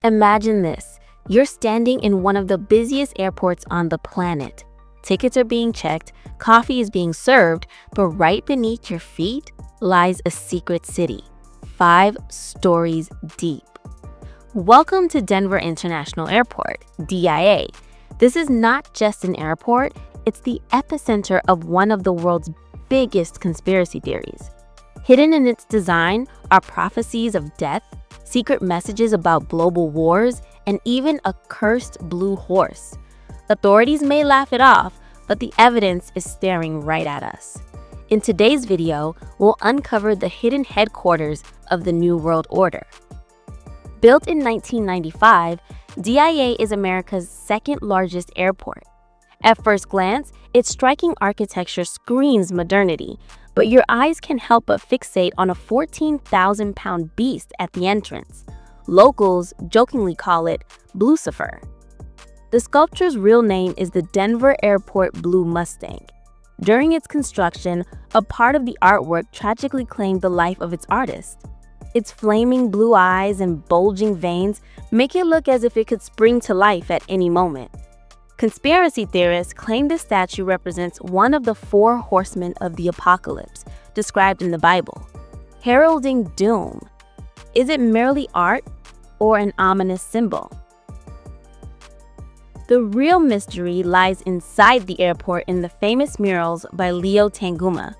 Imagine this. You're standing in one of the busiest airports on the planet. Tickets are being checked, coffee is being served, but right beneath your feet lies a secret city, 5 stories deep. Welcome to Denver International Airport, DIA. This is not just an airport, it's the epicenter of one of the world's biggest conspiracy theories. Hidden in its design are prophecies of death, secret messages about global wars, and even a cursed blue horse. Authorities may laugh it off, but the evidence is staring right at us. In today's video, we'll uncover the hidden headquarters of the New World Order. Built in 1995, DIA is America's second largest airport. At first glance, its striking architecture screams modernity, but your eyes can help but fixate on a 14,000-pound beast at the entrance. Locals jokingly call it Blucifer. The sculpture's real name is the Denver Airport Blue Mustang. During its construction, a part of the artwork tragically claimed the life of its artist. Its flaming blue eyes and bulging veins make it look as if it could spring to life at any moment. Conspiracy theorists claim this statue represents one of the 4 horsemen of the apocalypse described in the Bible, heralding doom. Is it merely art or an ominous symbol? The real mystery lies inside the airport in the famous murals by Leo Tanguma.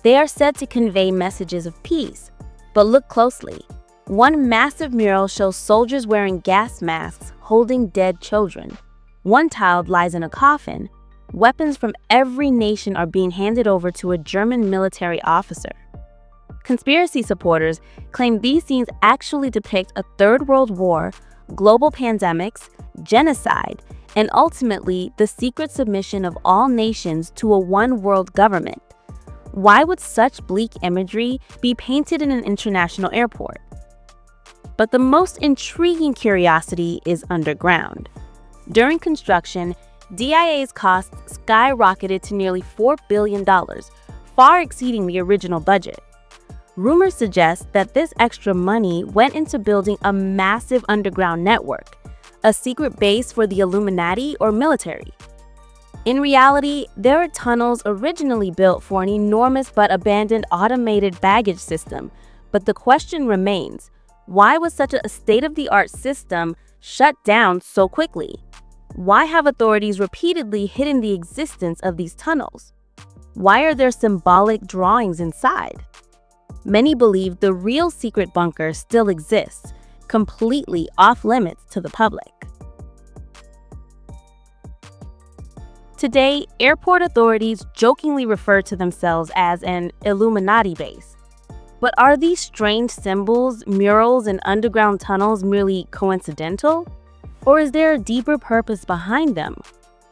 They are said to convey messages of peace, but look closely. One massive mural shows soldiers wearing gas masks holding dead children. One child lies in a coffin. Weapons from every nation are being handed over to a German military officer. Conspiracy supporters claim these scenes actually depict a Third World War, global pandemics, genocide, and ultimately the secret submission of all nations to a one-world government. Why would such bleak imagery be painted in an international airport? But the most intriguing curiosity is underground. During construction, DIA's costs skyrocketed to nearly $4 billion, far exceeding the original budget. Rumors suggest that this extra money went into building a massive underground network, a secret base for the Illuminati or military. In reality, there are tunnels originally built for an enormous but abandoned automated baggage system, but the question remains, why was such a state-of-the-art system shut down so quickly? Why have authorities repeatedly hidden the existence of these tunnels? Why are there symbolic drawings inside? Many believe the real secret bunker still exists, completely off-limits to the public. Today, airport authorities jokingly refer to themselves as an Illuminati base. But are these strange symbols, murals, and underground tunnels merely coincidental? Or is there a deeper purpose behind them,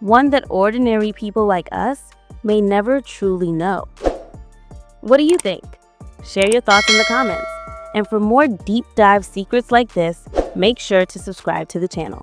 one that ordinary people like us may never truly know? What do you think? Share your thoughts in the comments. And for more deep dive secrets like this, make sure to subscribe to the channel.